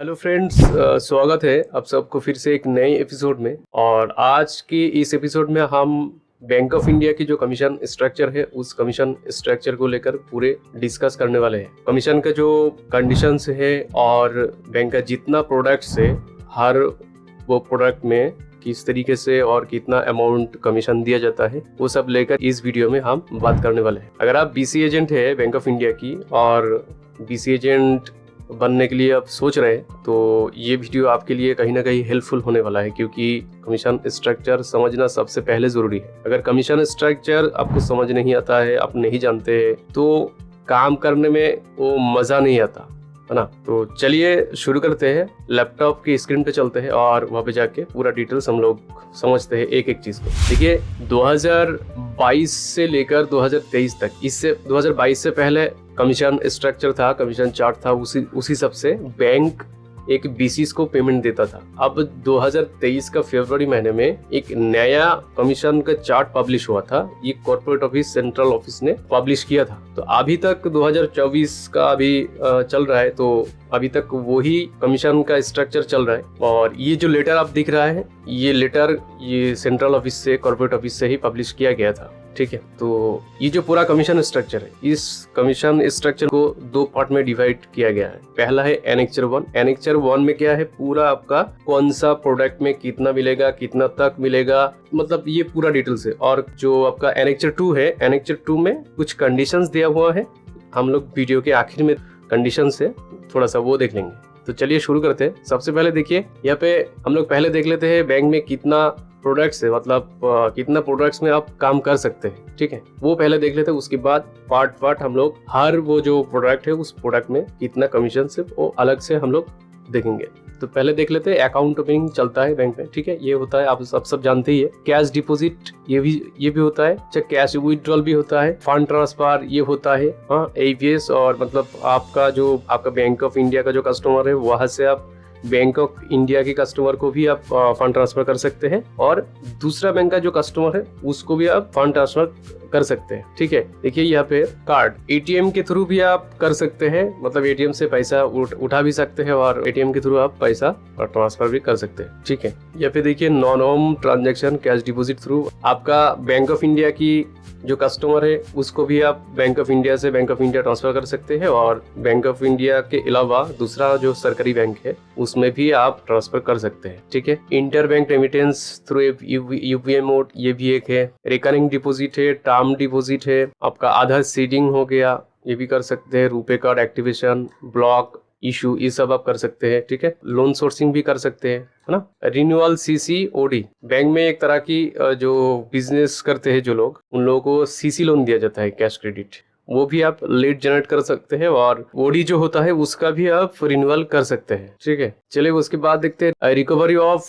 Hello friends, स्वागत है आप सबको फिर से एक नए एपिसोड में। और आज की इस एपिसोड में हम बैंक ऑफ इंडिया की जो कमीशन स्ट्रक्चर है उस कमीशन स्ट्रक्चर को लेकर पूरे डिस्कस करने वाले हैं। कमीशन का जो कंडीशंस है और बैंक का जितना प्रोडक्ट्स है हर वो प्रोडक्ट में किस तरीके से और कितना अमाउंट कमीशन दिया जाता है वो सब लेकर इस वीडियो में हम बात करने वाले हैं। अगर आप बीसी एजेंट है बैंक ऑफ इंडिया की और बीसी एजेंट बनने के लिए आप सोच रहे हैं तो ये वीडियो आपके लिए कहीं ना कहीं हेल्पफुल होने वाला है, क्योंकि कमीशन स्ट्रक्चर समझना सबसे पहले ज़रूरी है। अगर कमीशन स्ट्रक्चर आपको समझ नहीं आता है, आप नहीं जानते हैं, तो काम करने में वो मज़ा नहीं आता है ना। तो चलिए शुरू करते हैं। लैपटॉप की स्क्रीन पे चलते हैं और वहाँ पे जाके पूरा डिटेल्स हम लोग समझते हैं एक एक चीज़ को। देखिए 2022 से लेकर 2023 तक, इससे 2022 से पहले कमीशन स्ट्रक्चर था, कमीशन चार्ट था, उसी सब से बैंक एक बीसीस को पेमेंट देता था। अब 2023 का फरवरी महीने में एक नया कमीशन का चार्ट पब्लिश हुआ था। ये कॉर्पोरेट ऑफिस सेंट्रल ऑफिस ने पब्लिश किया था। तो अभी तक 2024 का अभी चल रहा है, तो अभी तक वही कमीशन का स्ट्रक्चर चल रहा है। और ये जो लेटर आप दिख रहा है, ये लेटर ये सेंट्रल ऑफिस से, कॉर्पोरेट ऑफिस से ही पब्लिश किया गया था। ठीक है, तो ये जो पूरा कमीशन स्ट्रक्चर है, इस कमीशन स्ट्रक्चर को दो पार्ट में डिवाइड किया गया है। पहला है एनेक्चर 1। एनेक्चर 1 में क्या है, पूरा आपका कौन सा प्रोडक्ट में कितना मिलेगा, कितना तक मिलेगा, मतलब ये पूरा डिटेल्स है। और जो आपका एनेक्चर 2 है, एनेक्चर 2 में कुछ कंडीशंस दिया हुआ है। हम लोग वीडियो के आखिर में कंडीशन से थोड़ा सा वो देख लेंगे। तो चलिए शुरू करते हैं। सबसे पहले देखिए यहाँ पे हम लोग पहले देख लेते हैं बैंक में कितना प्रोडक्ट्स है, मतलब कितना प्रोडक्ट्स में आप काम कर सकते हैं। ठीक है, वो पहले देख लेते हैं। उसके बाद पार्ट हम लोग हर वो जो प्रोडक्ट है उस प्रोडक्ट में कितना कमीशन है वो अलग से हम लोग देखेंगे। तो पहले देख लेते हैं अकाउंट ओपनिंग चलता है बैंक में। ठीक है, ये होता है, आप सब जानते ही है। कैश डिपॉजिट ये भी होता है, चाहे कैश विड्रॉल भी होता है, फंड ट्रांसफर ये होता है। हाँ, एवीएस, और मतलब आपका बैंक ऑफ इंडिया का जो कस्टमर है वहां से आप बैंक ऑफ इंडिया के कस्टमर को भी आप फंड ट्रांसफर कर सकते हैं, और दूसरा बैंक का जो कस्टमर है उसको भी आप फंड ट्रांसफर कर सकते हैं। ठीक है, देखिए यहाँ पे कार्ड एटीएम के थ्रू भी आप कर सकते हैं, मतलब एटीएम से पैसा उठा भी सकते हैं और एटीएम के थ्रू आप पैसा ट्रांसफर भी कर सकते हैं। ठीक है, यहाँ पे देखिए non home transaction cash deposit through, आपका बैंक ऑफ इंडिया की जो कस्टमर है उसको भी आप बैंक ऑफ इंडिया से बैंक ऑफ इंडिया ट्रांसफर कर सकते हैं, और बैंक ऑफ इंडिया के अलावा दूसरा जो सरकारी बैंक है उसमें भी आप ट्रांसफर कर सकते हैं। ठीक है, inter bank remittance through UPI mode ये भी एक है। रिकरिंग डिपॉजिट है, टर्म डिपॉजिट है, आपका आधार सीडिंग हो गया ये भी कर सकते हैं। RuPay card activation, block issue ये सब आप कर सकते हैं। ठीक है, लोन सोर्सिंग भी कर सकते हैं, है ना। रिन्यूअल सीसी-ओडी, बैंक में एक तरह की जो बिजनेस करते हैं जो लोग, उन लोगों को सीसी लोन दिया जाता है, कैश क्रेडिट, वो भी आप लीड जनरेट कर सकते हैं, और ओडी जो होता है उसका भी आप रिन्यूअल कर सकते हैं। ठीक है, चलिए उसके बाद देखते हैं recovery of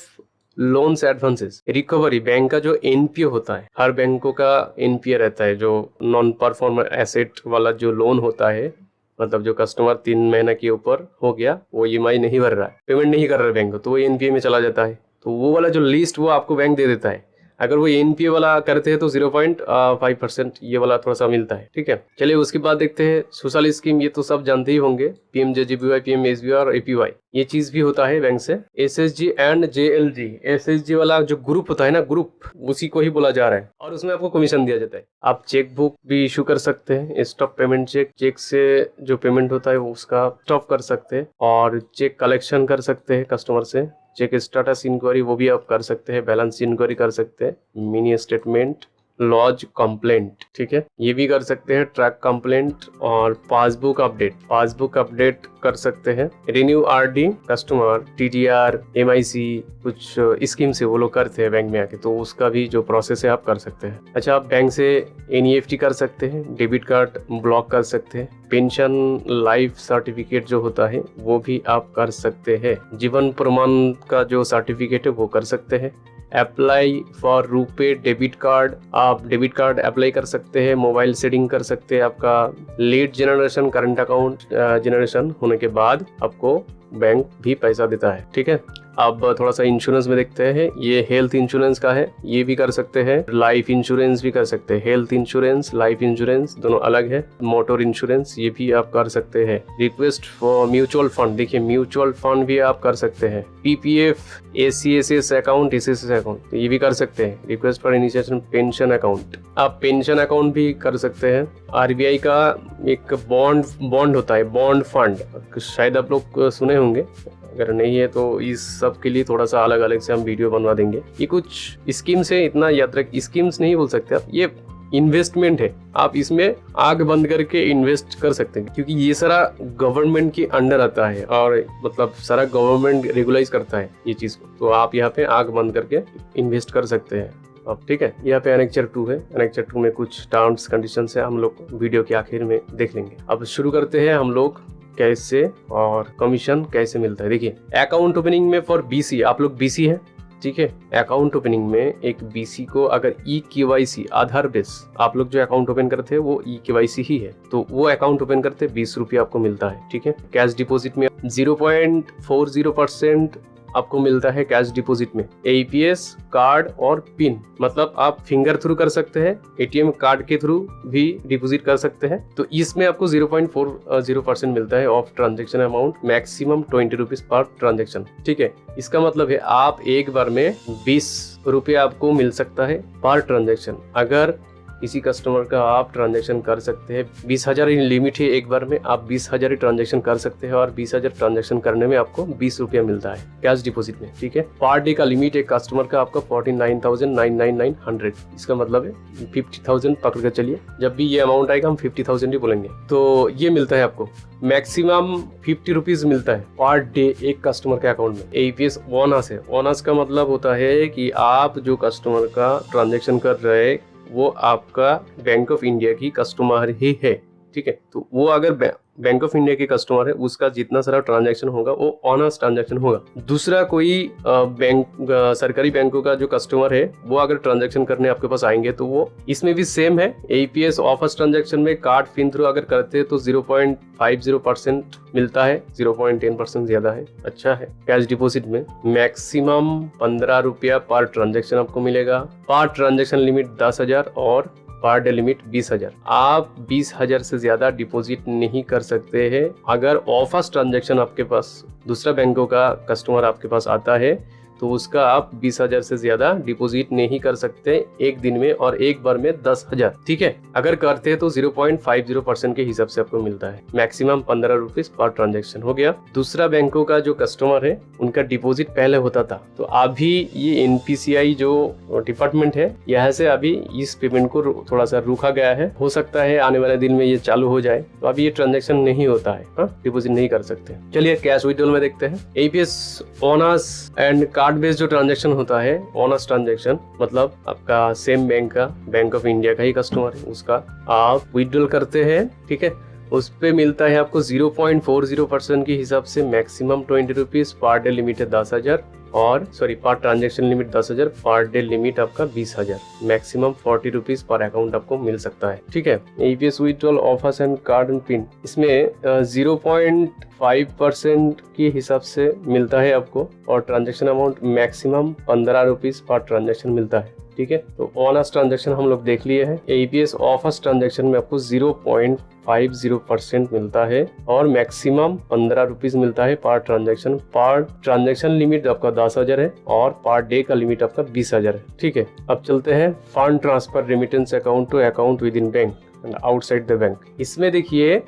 loans advances. Recovery bank का जो एनपीए होता है, हर बैंकों का एनपीए रहता है, जो नॉन परफॉर्मर एसेट वाला जो लोन होता है, मतलब जो कस्टमर 3 महीना के ऊपर हो गया, वो ईएमआई नहीं भर रहा है, पेमेंट नहीं कर रहा है बैंक को, तो वो एनपीए में चला जाता है। तो वो वाला जो लिस्ट वो आपको बैंक दे देता है। अगर वो एनपीए वाला करते हैं तो 0.5% ये वाला थोड़ा सा मिलता है। ठीक है, चलिए उसके बाद देखते हैं सोशल स्कीम। ये तो सब जानते ही होंगे, पीएमजेजेबीवाई, पीएमएसबीवाई और एपीवाई, ये चीज भी होता है बैंक से। एसएसजी एंड जेएलजी, एसएसजी वाला जो ग्रुप होता है ना, ग्रुप, उसी को ही बोला जा रहा है, और उसमें आपको कमीशन दिया जाता है। आप चेक बुक भी इशू कर सकते हैं, स्टॉप पेमेंट चेक से जो पेमेंट होता है उसका स्टॉप कर सकते हैं, और चेक कलेक्शन कर सकते हैं कस्टमर से। चेक स्टेटस इंक्वायरी वो भी आप कर सकते हैं, बैलेंस इंक्वायरी कर सकते हैं, मिनी स्टेटमेंट, लॉज कंप्लेंट, ठीक है, ये भी कर सकते हैं, ट्रैक कंप्लेंट, और पासबुक अपडेट कर सकते हैं। Renew RD, customer TDR, MIC, कुछ स्कीम से वो लोग करते हैं बैंक में आके, तो उसका भी जो प्रोसेस है आप कर सकते हैं। अच्छा, आप बैंक से एनईएफटी कर सकते हैं, डेबिट कार्ड ब्लॉक कर सकते हैं, पेंशन लाइफ सर्टिफिकेट जो होता है वो भी आप कर सकते हैं, जीवन प्रमाण का जो सर्टिफिकेट है वो कर सकते हैं। Apply for RuPay debit card, आप डेबिट कार्ड अप्लाई कर सकते हैं, मोबाइल सेटिंग कर सकते हैं। आपका lead generation, current account generation होने के बाद आपको बैंक भी पैसा देता है। ठीक है, अब थोड़ा सा इंश्योरेंस में देखते हैं। ये हेल्थ इंश्योरेंस का है, ये भी कर सकते हैं। लाइफ इंश्योरेंस भी कर सकते हैं। हेल्थ इंश्योरेंस, लाइफ इंश्योरेंस दोनों अलग है। मोटर इंश्योरेंस ये भी आप कर सकते हैं। रिक्वेस्ट फॉर म्यूचुअल फंड, देखिए म्यूचुअल फंड भी आप कर सकते हैं। पीपीएफ, एसीएसएस अकाउंट, एसएसएस अकाउंट ये भी कर सकते हैं। Request for initiation pension account, आप पेंशन अकाउंट भी कर सकते हैं। आरबीआई का एक बॉन्ड होता है, बॉन्ड फंड, शायद आप लोग सुने होंगे, अगर नहीं है तो इस सब के लिए थोड़ा सा अलग अलग से हम वीडियो बनवा देंगे। ये कुछ स्कीम्स है, इतना याद रख, स्कीम्स नहीं बोल सकते आप, ये इन्वेस्टमेंट है। आप इसमें आग बंद करके इन्वेस्ट कर सकते हैं, क्योंकि ये सारा गवर्नमेंट के अंडर आता है और मतलब सारा गवर्नमेंट रेगुलाइज करता है ये चीज को। तो आप यहाँ पे आग बंद करके इन्वेस्ट कर सकते हैं। अब ठीक है, यहाँ पे एनेक्चर 2 है। एनेक्चर 2 में कुछ टर्म्स कंडीशन है, हम लोग वीडियो के आखिर में देख लेंगे। अब शुरू करते हैं हम लोग कैसे और कमीशन कैसे मिलता है। देखिए अकाउंट ओपनिंग में फॉर बीसी, आप लोग बीसी हैं, ठीक है। अकाउंट ओपनिंग में एक बीसी को अगर ई-केवाईसी आधार बेस आप लोग जो अकाउंट ओपन करते हैं वो ई-केवाईसी ही है, तो वो अकाउंट ओपन करते 20 रुपये आपको मिलता है। ठीक है, कैश डिपॉजिट में 0.40% आपको मिलता है कैश डिपॉजिट में। एईपीएस, कार्ड और पिन, मतलब आप फिंगर थ्रू कर सकते हैं, एटीएम कार्ड के थ्रू भी डिपॉजिट कर सकते हैं। तो इसमें आपको 0.40% मिलता है of transaction amount, maximum 20 rupees per transaction. ठीक है, इसका मतलब है आप एक बार में 20 रुपये आपको मिल सकता है पर ट्रांजेक्शन। अगर किसी कस्टमर का आप ट्रांजैक्शन कर सकते हैं, 20,000 लिमिट है, एक बार में आप 20,000 ट्रांजैक्शन कर सकते हैं और 20,000 ट्रांजैक्शन करने में आपको 20 रुपया मिलता है कैश डिपॉजिट में। ठीक है, पर डे का लिमिट एक कस्टमर का आपका 49,999 इसका मतलब है 50,000 पकड़ कर चलिए, जब भी ये अमाउंट आएगा हम 50,000 ही बोलेंगे। तो ये मिलता है आपको मैक्सिमम 50 रुपीज मिलता है पर डे एक कस्टमर के अकाउंट में। एईपीएस बोनस है, बोनस का मतलब होता है कि आप जो कस्टमर का ट्रांजैक्शन कर रहे हैं वो आपका बैंक ऑफ इंडिया की कस्टमर ही है। ठीक है, तो वो अगर बैंक ऑफ इंडिया के कस्टमर है, उसका जितना सारा ट्रांजैक्शन होगा वो ऑनर्स ट्रांजैक्शन होगा। दूसरा कोई सरकारी बैंकों का जो कस्टमर है वो अगर ट्रांजैक्शन करने आपके पास आएंगे तो वो इसमें भी सेम है। एईपीएस ऑफर्स ट्रांजैक्शन में कार्ड पिन थ्रू अगर करते हैं तो 0.50% मिलता है, 0.10% ज्यादा है, अच्छा है। कैश डिपॉजिट में मैक्सिमम 15 रुपया पर ट्रांजैक्शन आपको मिलेगा। पर ट्रांजैक्शन लिमिट 10,000 और पर डे लिमिट 20,000। आप 20,000 से ज्यादा डिपॉजिट नहीं कर सकते हैं। अगर ऑफर्स ट्रांजैक्शन आपके पास दूसरा बैंकों का कस्टमर आपके पास आता है तो उसका आप 20,000 से ज्यादा डिपॉजिट नहीं कर सकते एक दिन में, और एक बार में 10,000। ठीक है, अगर करते हैं तो 0.50% के हिसाब से आपको मिलता है। मैक्सिमम 15 रुपीज पर ट्रांजैक्शन हो गया। दूसरा बैंकों का जो कस्टमर है उनका डिपॉजिट पहले होता था, तो अभी ये एनपीसीआई जो डिपार्टमेंट है यहाँ से अभी इस पेमेंट को थोड़ा सा रोका गया है। हो सकता है आने वाले दिन में ये चालू हो जाए, तो अभी ये ट्रांजैक्शन नहीं होता है, डिपॉजिट नहीं कर सकते। चलिए कैश विड्रॉल में देखते हैं। AEPS honours and card based जो ट्रांजैक्शन होता है, ऑनर्स ट्रांजैक्शन मतलब आपका सेम बैंक का, बैंक ऑफ इंडिया का ही कस्टमर है, उसका आप विड्रॉल करते हैं। ठीक है, उस पे मिलता है आपको 0.40% के हिसाब से maximum 20 rupees, per day limit है 10,000 और पर transaction limit 10,000, per day limit आपका 20,000, मैक्सिमम 40 रुपीज पर अकाउंट आपको मिल सकता है। ठीक है, AEPS withdrawal offers and card and pin, इसमें 0.5% के हिसाब से मिलता है आपको, और transaction amount maximum 15 rupees per transaction मिलता है। ठीक है, तो ऑनर्स ट्रांजैक्शन हम लोग देख लिए हैं। एईपीएस ऑफर्स ट्रांजैक्शन में आपको 0.50% मिलता है और मैक्सिमम 15 रुपीज मिलता है पर ट्रांजैक्शन। पर ट्रांजैक्शन लिमिट आपका 10,000 है और पर डे का लिमिट आपका 20,000 है। ठीक है, अब चलते हैं fund transfer remittance account to account within bank and outside the bank. इसमें देखिए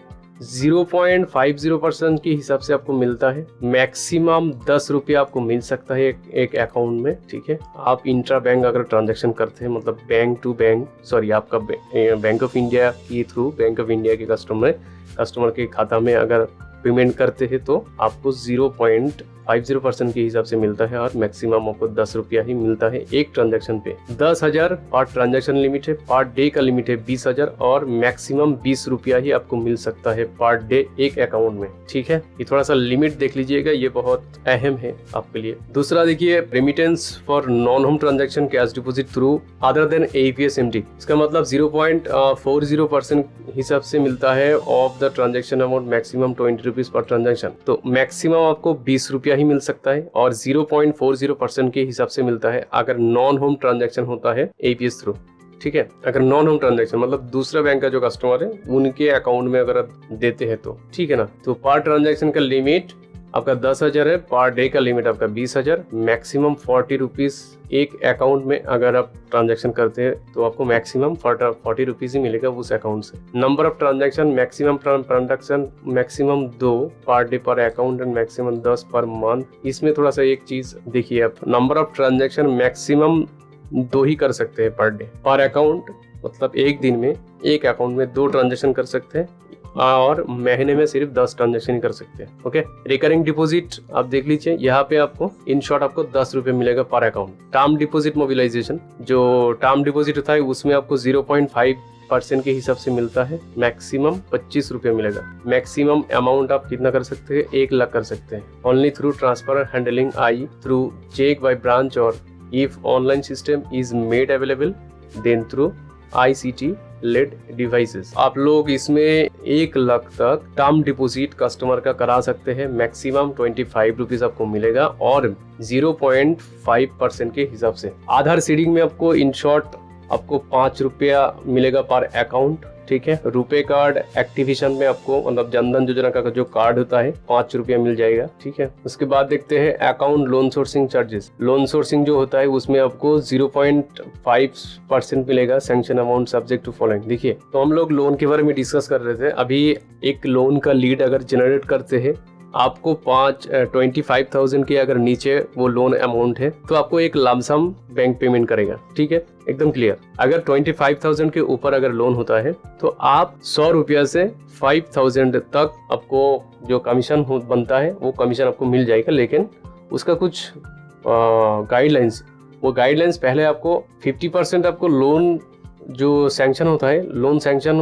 0.50% के हिसाब से आपको मिलता है। मैक्सिमम 10 रुपया आपको मिल सकता है एक अकाउंट में। ठीक है, आप इंट्रा बैंक अगर ट्रांजैक्शन करते हैं, मतलब बैंक टू बैंक, आपका बैंक ऑफ इंडिया के थ्रू बैंक ऑफ इंडिया के कस्टमर के खाता में अगर पेमेंट करते हैं तो आपको 0.50% के हिसाब से मिलता है और मैक्सिमम आपको 10 रुपया ही मिलता है एक ट्रांजैक्शन पे। 10,000 पर ट्रांजैक्शन लिमिट है, पर डे का लिमिट है 20,000 और मैक्सिमम 20 रुपया ही आपको मिल सकता है पर डे एक अकाउंट में। ठीक है, ये थोड़ा सा लिमिट देख लीजिएगा, ये बहुत अहम है आपके लिए। दूसरा देखिए remittance for non home transaction cash deposit through other than AEPS MT, इसका मतलब 0.40% हिसाब से मिलता है of the transaction amount, maximum 20 rupees per transaction. तो मैक्सिमम आपको 20 रुपया ही मिल सकता है और 0.40% के हिसाब से मिलता है अगर नॉन होम ट्रांजेक्शन होता है एपीएस थ्रू। ठीक है, अगर नॉन होम ट्रांजेक्शन मतलब दूसरा बैंक का जो कस्टमर है उनके अकाउंट में अगर आप देते हैं तो ठीक है ना। तो पर ट्रांजेक्शन का लिमिट आपका 10,000 है, पर डे का लिमिट आपका 20,000, मैक्सिमम 40 रुपीज एक अकाउंट में अगर आप ट्रांजैक्शन करते हैं तो आपको मैक्सिमम 40 रुपीज ही मिलेगा उस अकाउंट से। Number of transaction maximum transaction maximum 2 per day पर account and maximum 10 per month. इसमें थोड़ा सा एक चीज देखिए आप, नंबर ऑफ ट्रांजैक्शन मैक्सिमम 2 ही कर सकते हैं पर डे पर अकाउंट, मतलब एक दिन में एक अकाउंट में 2 ट्रांजैक्शन कर सकते हैं और महीने में सिर्फ 10 ट्रांजैक्शन कर सकते हैं। ओके, रिकरिंग डिपॉजिट आप देख लीजिए, यहाँ पे आपको इन शॉर्ट आपको 10 रुपये मिलेगा पर अकाउंट। टर्म डिपॉजिट मोबिलाइजेशन, जो टर्म डिपॉजिट होता है उसमें आपको 0.5% के हिसाब से मिलता है, मैक्सिमम 25 रुपये मिलेगा। मैक्सिमम अमाउंट आप कितना कर सकते हैं, 1 लाख कर सकते हैं। Only through transfer handling I through cheque by branch और if online system is made available then through ICT led devices. आप लोग इसमें 1 लाख तक टर्म डिपॉजिट कस्टमर का करा सकते हैं। मैक्सिमम 25 रुपीज आपको मिलेगा और 0.5% के हिसाब से। आधार सीडिंग में आपको इन शॉर्ट आपको 5 रुपया मिलेगा पर अकाउंट। ठीक है, रुपए कार्ड एक्टिवेशन में आपको मतलब जनधन योजना का जो कार्ड होता है 5 रुपया मिल जाएगा। ठीक है, उसके बाद देखते हैं account loan sourcing charges. Loan sourcing जो होता है उसमें आपको 0.5% मिलेगा, sanction amount subject to following. देखिए, तो हम लोग लोन के बारे में डिस्कस कर रहे थे। अभी एक लोन का लीड अगर जनरेट करते हैं, आपको 25,000 के अगर नीचे वो लोन अमाउंट है तो आपको एक लमसम बैंक पेमेंट करेगा। ठीक है, एकदम क्लियर। अगर 25,000 के ऊपर अगर लोन होता है तो आप 100 रुपया से 5,000 तक आपको जो कमीशन बनता है वो कमीशन आपको मिल जाएगा। लेकिन उसका कुछ गाइडलाइंस, वो गाइडलाइंस पहले आपको 50% आपको लोन जो सैंक्शन होता है, लोन सैंक्शन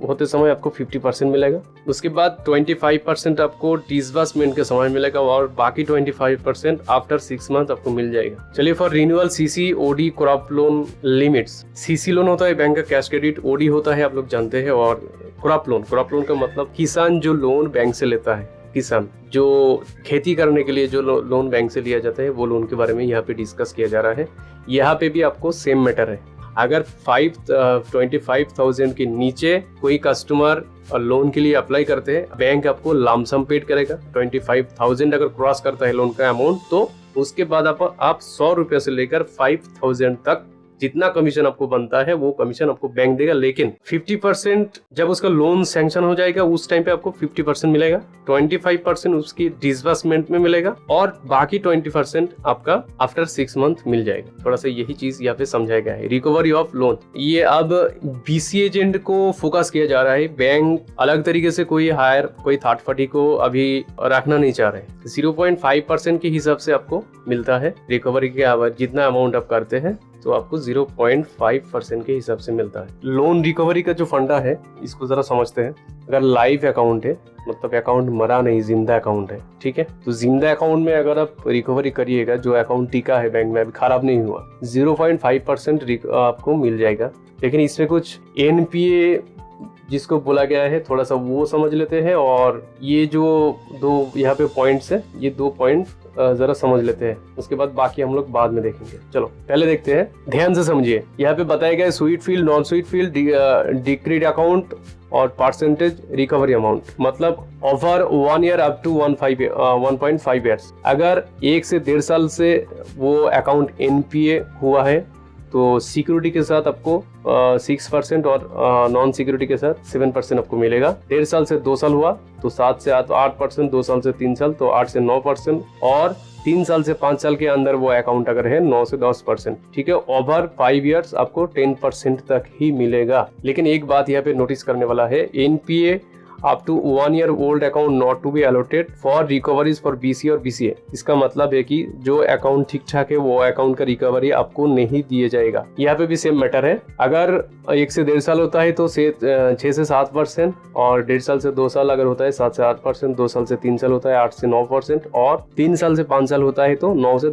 होते समय आपको 50% मिलेगा। उसके बाद 25% आपको डिसबर्समेंट के समय मिलेगा और बाकी 25% आफ्टर 6 मंथ आपको मिल जाएगा। चलिए, for renewal CC OD crop loan limits. CC loan होता है बैंक का कैश क्रेडिट, OD होता है आप लोग जानते हैं, और क्रॉप लोन का मतलब किसान जो लोन बैंक से लेता है, किसान जो खेती करने के लिए जो लोन बैंक से लिया जाता है वो लोन के बारे में यहाँ पे डिस्कस किया जा रहा है। यहाँ पे भी आपको सेम मैटर है। अगर 25,000 के नीचे कोई कस्टमर लोन के लिए अप्लाई करते हैं, बैंक आपको लमसम पेड करेगा। 25,000 अगर क्रॉस करता है लोन का अमाउंट तो उसके बाद आप 100 रुपये से लेकर 5,000 तक जितना कमीशन आपको बनता है वो कमीशन आपको बैंक देगा। लेकिन 50% जब उसका लोन सैंक्शन हो जाएगा उस टाइम पे आपको 50% मिलेगा, 25% उसकी डिसबर्समेंट में मिलेगा और बाकी 20% आपका आफ्टर 6 मंथ मिल जाएगा। थोड़ा सा यही चीज यहाँ पे समझाया गया है। रिकवरी ऑफ लोन, ये अब BC एजेंट को फोकस किया जा रहा है। बैंक अलग तरीके से कोई थर्ड पार्टी को अभी रखना नहीं चाह रहे। 0.5% के हिसाब से आपको मिलता है रिकवरी के, जितना अमाउंट आप करते हैं तो आपको 0.5% के हिसाब से मिलता है। लोन रिकवरी का जो फंडा है इसको जरा समझते हैं। अगर लाइव अकाउंट है, मतलब अकाउंट मरा नहीं, जिंदा अकाउंट है, ठीक है, तो जिंदा अकाउंट में अगर आप रिकवरी करिएगा, जो अकाउंट टिका है बैंक में अभी खराब नहीं हुआ, 0.5% आपको मिल जाएगा। लेकिन इसमें कुछ NPA जिसको बोला गया है थोड़ा सा वो समझ लेते हैं, और ये जो 2 यहाँ पे पॉइंट्स है, ये 2 पॉइंट जरा समझ लेते हैं, उसके बाद बाकी हम लोग बाद में देखेंगे। चलो पहले देखते हैं, ध्यान से समझिए। यहाँ पे बताया गया suit filed, non suit filed, decreed account और परसेंटेज रिकवरी अमाउंट, मतलब over 1 year up to 1.5 years. अगर 1 से 1.5 साल से वो अकाउंट NPA हुआ है तो सिक्योरिटी के साथ आपको 6% और नॉन सिक्योरिटी के साथ 7% आपको मिलेगा। 1.5 साल से 2 साल हुआ तो 7 से 8%, 2 साल से 3 साल तो 8 से 9%, और 3 साल से 5 साल के अंदर वो अकाउंट अगर है 9 से 10%। ठीक है, ओवर 5 ईयर्स आपको 10% तक ही मिलेगा। लेकिन एक बात यहाँ पे नोटिस करने वाला है, NPA up to 1 year old account not to be allotted for recoveries for BC और BCA। इसका मतलब है कि जो अकाउंट ठीक ठाक है वो अकाउंट का रिकवरी आपको नहीं दिया जाएगा। यहाँ पे भी सेम मैटर है। अगर 1 से 1.5 साल होता है तो 6 से 7%, और 1.5 साल से 2 साल अगर होता है 7 से 8%, 2 साल से 3 साल होता है 8 से 9%, और 3 साल से 5 साल होता है तो 9 से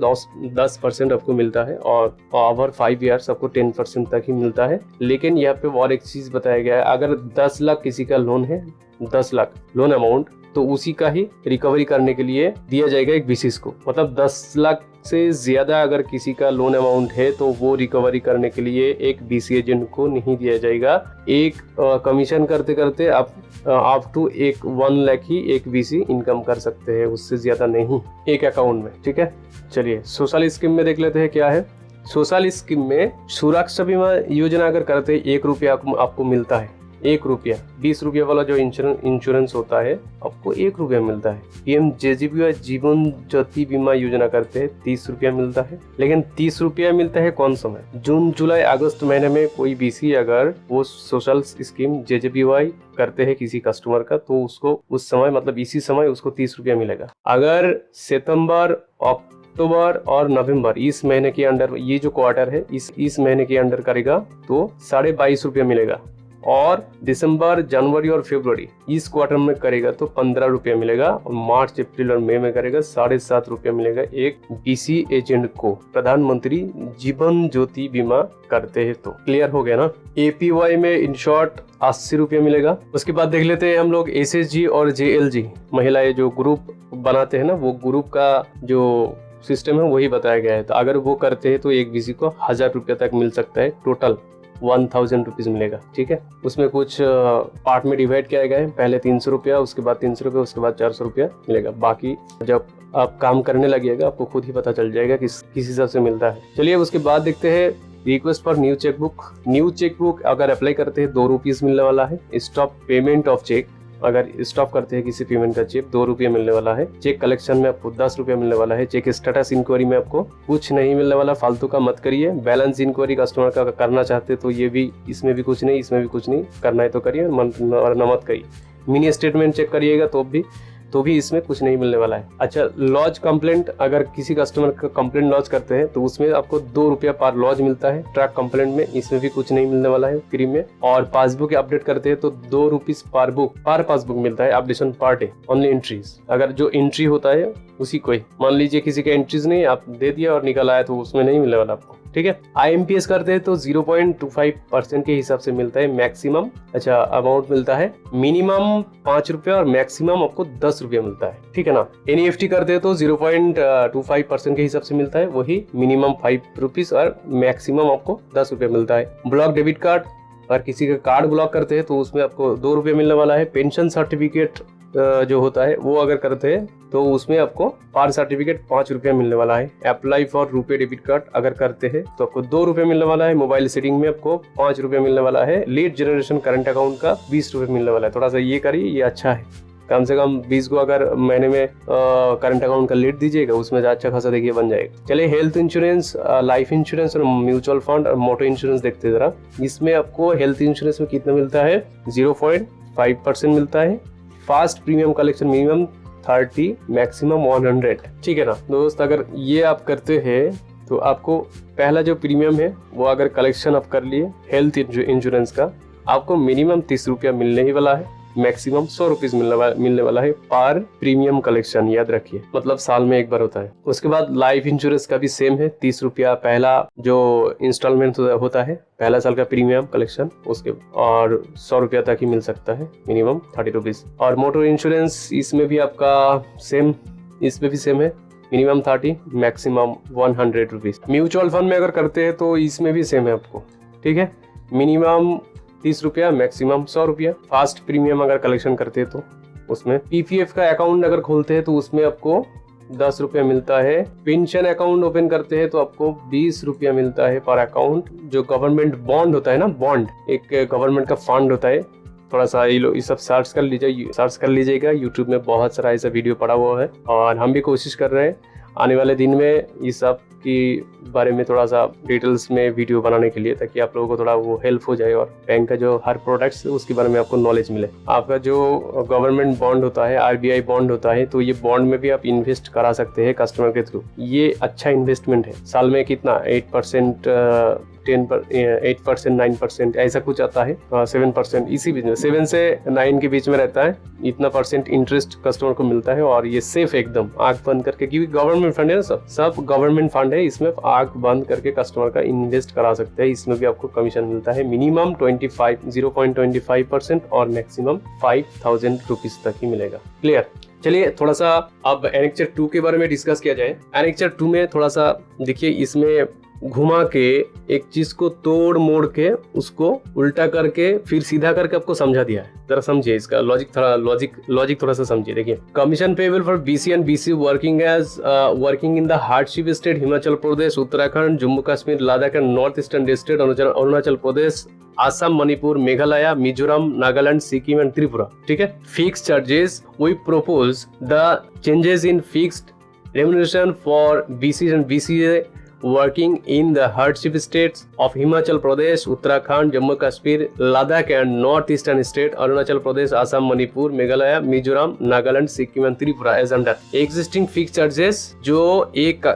10% आपको मिलता है, और ओवर 5 ईयर्स आपको 10% तक ही मिलता है। लेकिन यहाँ पे और एक चीज बताया गया है, अगर 10 लाख किसी का लोन है 10 लाख लोन अमाउंट, तो उसी का ही रिकवरी करने के लिए दिया जाएगा एक बीसीएस को। मतलब 10 लाख से ज्यादा अगर किसी का लोन अमाउंट है तो वो रिकवरी करने के लिए एक बीसी एजेंट को नहीं दिया जाएगा। एक कमीशन करते करते आप अप टू 1 लाख ही एक बीसी इनकम कर सकते हैं, उससे ज्यादा नहीं एक अकाउंट में। ठीक है, चलिए सोशल स्कीम में देख लेते हैं क्या है। सोशल स्कीम में सुरक्षा बीमा योजना अगर करते हैं 1 रुपया आपको मिलता है। 1 रुपया, 20 रुपया वाला जो इंश्योरेंस होता है आपको 1 रुपया मिलता है। पीएमजेजेबीवाई जीवन ज्योति बीमा योजना करते हैं 30 रुपया मिलता है। लेकिन 30 रुपया मिलता है कौन समय? जून जुलाई अगस्त महीने में कोई बीसी अगर वो सोशल स्कीम जेजेबीवाई करते हैं किसी कस्टमर का, तो उसको उस समय मतलब इसी समय उसको 30 रुपया मिलेगा। अगर सितंबर, अक्टूबर और नवंबर इस महीने के अंडर, ये जो क्वार्टर है इस महीने के अंडर करेगा तो 22.5 रुपया मिलेगा। और दिसंबर, जनवरी और फरवरी इस क्वार्टर में करेगा तो 15 रुपया मिलेगा। और मार्च, अप्रैल और मई में करेगा 7.5 रुपया मिलेगा एक बीसी एजेंट को, प्रधानमंत्री जीवन ज्योति बीमा करते हैं। तो क्लियर हो गया ना। एपीवाई में इन शॉर्ट 80 रुपया मिलेगा। उसके बाद देख लेते हैं हम लोग एसएचजी और जेएलजी, महिलाएं जो ग्रुप बनाते हैं ना, वो ग्रुप का जो सिस्टम है वही बताया गया है। तो अगर वो करते हैं तो एक बीसी को 1000 रुपया तक मिल सकता है, टोटल 1000 रुपीज मिलेगा। ठीक है, उसमें कुछ पार्ट में डिवाइड किया गया है। पहले 300 रुपया, उसके बाद 300 रुपया, उसके बाद 400 रुपया मिलेगा। बाकी जब आप काम करने लगिएगा आपको खुद ही पता चल जाएगा किस हिसाब से मिलता है। चलिए उसके बाद देखते हैं request for new chequebook. New chequebook अगर अप्लाई करते हैं 2 रुपीज मिलने वाला है। स्टॉप पेमेंट ऑफ चेक, अगर स्टॉप करते हैं किसी पेमेंट का चेक 2 रुपये मिलने वाला है। चेक कलेक्शन में आपको 10 रुपया मिलने वाला है। चेक स्टेटस इंक्वायरी में आपको कुछ नहीं मिलने वाला, फालतू का मत करिए। बैलेंस इंक्वायरी कस्टमर का करना चाहते तो ये भी, इसमें भी कुछ नहीं, इसमें भी कुछ नहीं, करना है तो करिए और न मत करिए। मिनी स्टेटमेंट चेक करिएगा तो भी इसमें कुछ नहीं मिलने वाला है। अच्छा, लॉज कंप्लेंट, अगर किसी कस्टमर का कंप्लेंट लॉज करते हैं तो उसमें आपको 2 रुपया पर लॉज मिलता है। ट्रैक कंप्लेंट में इसमें भी कुछ नहीं मिलने वाला है फ्री में। और पासबुक अपडेट करते हैं तो 2 रुपीज पर पासबुक मिलता है, updation per day, only entries. अगर जो एंट्री होता है उसी को ही, मान लीजिए किसी का एंट्रीज नहीं आप दे दिया और निकल आया तो उसमें नहीं मिलने वाला आपको। ठीक है, आईएमपीएस करते हैं तो 0.25% के हिसाब से मिलता है मैक्सिमम। अच्छा, अमाउंट मिलता है मिनिमम 5 रुपया और मैक्सिमम आपको 10 रुपया मिलता है। ठीक है ना। एनईएफटी करते हैं तो 0.25% के हिसाब से मिलता है, वही मिनिमम 5 रुपीज और मैक्सिमम आपको 10 रुपया मिलता है। ब्लॉक डेबिट कार्ड, अगर किसी का कार्ड ब्लॉक करते हैं तो उसमें आपको 2 रुपये मिलने वाला है। पेंशन सर्टिफिकेट जो होता है वो अगर करते हैं तो उसमें आपको पर सर्टिफिकेट 5 रुपया मिलने वाला है। Apply for RuPay debit card अगर करते हैं तो आपको 2 रुपये मिलने वाला है। मोबाइल सेटिंग में आपको 5 रुपया मिलने वाला है। लीड जनरेशन करंट अकाउंट का 20 रुपये मिलने वाला है। थोड़ा सा ये करिए, ये अच्छा है। कम से कम 20 को अगर महीने में करंट अकाउंट का लीड दीजिएगा उसमें अच्छा खासा देखिए बन जाएगा। चलिए हेल्थ इंश्योरेंस, लाइफ इंश्योरेंस और म्यूचुअल फंड और मोटर इंश्योरेंस देखते हैं जरा। इसमें आपको हेल्थ इंश्योरेंस में कितना मिलता है? 0.5% मिलता है। Fast premium collection minimum 30, maximum 100। ठीक है ना दोस्त, अगर ये आप करते हैं तो आपको पहला जो प्रीमियम है वो अगर कलेक्शन आप कर लिए हेल्थ इंश्योरेंस का, आपको मिनिमम 30 रुपया मिलने ही वाला है। मैक्सिमम 100 रुपीज मिलने वाला है पर प्रीमियम कलेक्शन, याद रखिए, मतलब साल में एक बार होता है। उसके बाद लाइफ इंश्योरेंस का भी सेम है, 30 रुपया पहला जो इंस्टॉलमेंट होता है, पहला साल का प्रीमियम कलेक्शन, उसके और 100 रुपया तक ही मिल सकता है, मिनिमम 30 रुपीज। और मोटर इंश्योरेंस इसमें भी आपका सेम, इसमें भी सेम है, minimum 30, maximum 100 rupees. Mutual fund में अगर करते हैं तो इसमें भी सेम है आपको। ठीक है, मिनिमम 30 रुपया, मैक्सिमम 100 रुपया। फास्ट प्रीमियम अगर कलेक्शन करते हैं तो उसमें पीपीएफ का अकाउंट अगर खोलते हैं तो उसमें आपको 10 रुपया मिलता है। पेंशन अकाउंट ओपन करते हैं तो आपको 20 रुपया मिलता है पर अकाउंट। जो गवर्नमेंट बॉन्ड होता है ना, बॉन्ड एक गवर्नमेंट का फंड होता है, थोड़ा सा ये सब सर्च कर लीजिएगा। यूट्यूब में बहुत सारा ऐसा वीडियो पड़ा हुआ है और हम भी कोशिश कर रहे हैं आने वाले दिन में इस सब की बारे में थोड़ा सा डिटेल्स में वीडियो बनाने के लिए, ताकि आप लोगों को थोड़ा वो हेल्प हो जाए और बैंक का जो हर प्रोडक्ट्स है उसके बारे में आपको नॉलेज मिले। आपका जो गवर्नमेंट बॉन्ड होता है, आरबीआई बॉन्ड होता है, तो ये बॉन्ड में भी आप इन्वेस्ट करा सकते हैं कस्टमर के थ्रू। ये अच्छा इन्वेस्टमेंट है। साल में कितना 8% 8%, 9% ऐसा कुछ आता है, 7% इसी बीच में, 7 से 9 के बीच में रहता है। इतना % इंटरेस्ट कस्टमर को मिलता है और ये सेफ एकदम आंख बंद करके, क्योंकि गवर्नमेंट फंड है ना, सब गवर्नमेंट फंड है, इसमें आंख बंद करके कस्टमर का इन्वेस्ट करा सकते हैं। इसमें भी आपको कमीशन मिलता है मिनिमम 0.25% और मैक्सिमम 5,000 रुपीज तक ही मिलेगा। क्लियर? चलिए थोड़ा सा अब एनेक्चर 2 के बारे में डिस्कस किया जाए। एनेक्चर 2 में थोड़ा सा देखिए, इसमें घुमा के एक चीज को तोड़ मोड़ के उसको उल्टा करके फिर सीधा करके आपको समझा दिया है। जरा समझिए इसका लॉजिक थोड़ा सा समझिए। देखिए, commission payable for BC and BC working in the hardship state Himachal Pradesh, Uttarakhand, Jammu Kashmir, Ladakh and north eastern state, Arunachal Pradesh, Assam, Manipur, Meghalaya, Mizoram, Nagaland, Sikkim and Tripura. ठीक है। Fix charges, we propose the changes in fixed remuneration for BC and BCA working in the hardship states of Himachal Pradesh, Uttarakhand, Jammu Kashmir, Ladakh and Northeastern State, Arunachal Pradesh, Assam, Manipur, Meghalaya, Mizoram, Nagaland, Sikkim and Tripura as under existing fixed charges। जो एक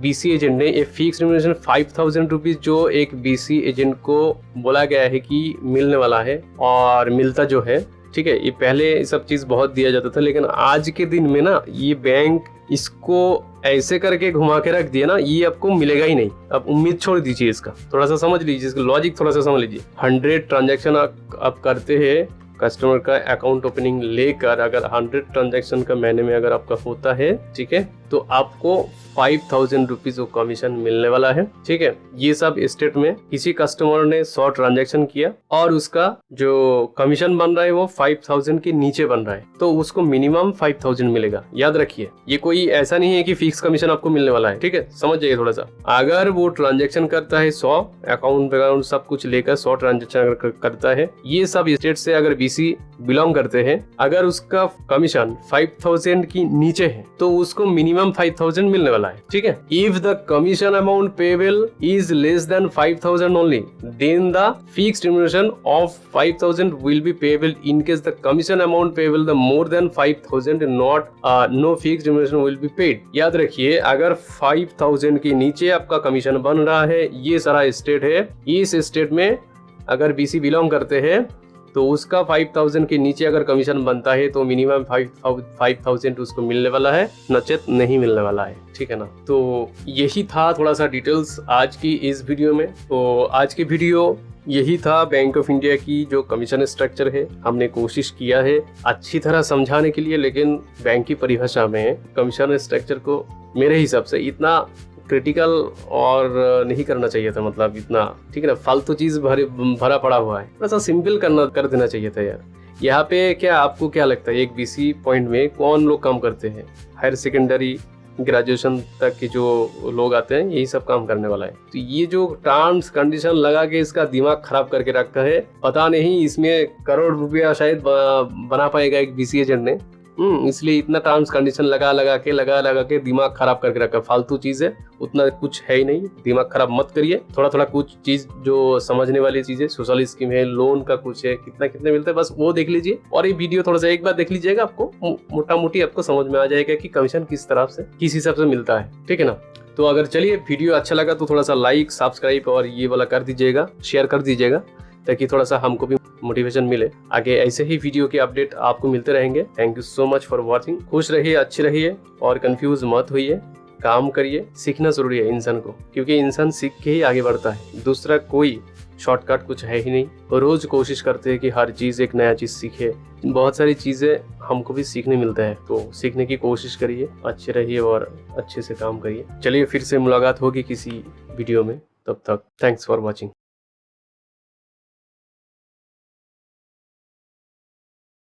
BC agent ने ये fix remuneration 5,000 rupees जो एक BC agent को बोला गया है कि मिलने वाला है और मिलता जो है, ठीक है। ये पहले सब चीज बहुत दिया जाता था, लेकिन आज के दिन में ना ये बैंक इसको ऐसे करके घुमा के रख दिया ना, ये आपको मिलेगा ही नहीं। अब उम्मीद छोड़ दीजिए इसका, थोड़ा सा समझ लीजिए इसका लॉजिक, थोड़ा सा समझ लीजिए। 100 ट्रांजैक्शन आप करते हैं कस्टमर का अकाउंट ओपनिंग लेकर, अगर 100 ट्रांजैक्शन का महीने में अगर आपका होता है, ठीक है, तो आपको 5,000 रुपीज कमीशन मिलने वाला है। ठीक है। ये सब स्टेट में किसी कस्टमर ने 100 ट्रांजैक्शन किया और उसका जो कमीशन बन रहा है वो 5,000 के नीचे बन रहा है, तो उसको मिनिमम 5,000 मिलेगा। याद रखिए, ये कोई ऐसा नहीं है कि फिक्स कमीशन आपको मिलने वाला है। ठीक है, समझ जाइए थोड़ा सा। अगर वो ट्रांजैक्शन करता है 100 अकाउंट सब कुछ लेकर 100 ट्रांजैक्शन अगर करता है, ये सब स्टेट से अगर बीसी बिलोंग करते हैं, अगर उसका कमीशन 5,000 की नीचे है तो उसको मिनिमम 5,000 मिलने वाला है। ठीक है। If the commission amount payable is less than 5,000 only, then the fixed remuneration of 5,000 will be payable. In case the commission amount payable the more than 5,000 no fixed remuneration will be paid. याद रखिए, अगर 5,000 के नीचे आपका commission बन रहा है, ये सारा स्टेट है, इस स्टेट में अगर बीसी बिलोंग करते हैं तो उसका 5,000 के नीचे अगर कमीशन बनता है तो मिनिमम 5,000 उसको मिलने वाला है, नचेत नहीं मिलने वाला है। ठीक है ना। तो यही था थोड़ा सा डिटेल्स आज की इस वीडियो में। तो आज की वीडियो यही था बैंक ऑफ इंडिया की जो कमीशन स्ट्रक्चर है। हमने कोशिश किया है अच्छी तरह समझाने के लिए, लेकिन बैंक की परिभाषा में कमीशन स्ट्रक्चर को मेरे हिसाब से इतना क्रिटिकल और नहीं करना चाहिए था, मतलब इतना, ठीक है ना, फालतू चीज भरा पड़ा हुआ है, थोड़ा सा सिंपल कर देना चाहिए था यार। यहाँ पे क्या आपको क्या लगता है, एक बीसी पॉइंट में कौन लोग काम करते हैं? हायर सेकेंडरी ग्रेजुएशन तक के जो लोग आते हैं, यही सब काम करने वाला है। तो ये जो टर्म्स कंडीशन लगा के इसका दिमाग खराब करके रखा है, पता नहीं इसमें करोड़ रुपया शायद बना पाएगा एक बीसी एजेंट ने। इसलिए इतना टर्म्स कंडीशन लगा के दिमाग खराब करके रखा। फालतू चीज है, उतना कुछ है ही नहीं, दिमाग खराब मत करिए। थोड़ा कुछ चीज जो समझने वाली चीज है, सोशल स्कीम है, लोन का कुछ है, कितने मिलते हैं, बस वो देख लीजिए। और ये वीडियो थोड़ा सा एक बार देख लीजिएगा, आपको मोटा मोटी आपको समझ में आ जाएगा कि कमीशन किस तरह से किस हिसाब से मिलता है। ठीक है ना। तो अगर चलिए वीडियो अच्छा लगा तो थोड़ा सा लाइक, सब्सक्राइब और ये वाला कर दीजिएगा, शेयर कर दीजिएगा, ताकि थोड़ा सा हमको भी मोटिवेशन मिले। आगे ऐसे ही वीडियो के अपडेट आपको मिलते रहेंगे। Thank you so much for watching. खुश रहिए, अच्छे रहिए और कंफ्यूज मत होइए। काम करिए, सीखना जरूरी है इंसान को, क्योंकि इंसान सीख के ही आगे बढ़ता है। दूसरा कोई शॉर्टकट कुछ है ही नहीं। रोज कोशिश करते हैं कि हर चीज एक नया चीज सीखे। बहुत सारी चीजें हमको भी सीखने मिलता है, तो सीखने की कोशिश करिए, अच्छे रहिए और अच्छे से काम करिए। चलिए फिर से मुलाकात होगी किसी वीडियो में, तब तक थैंक्स फॉर वॉचिंग।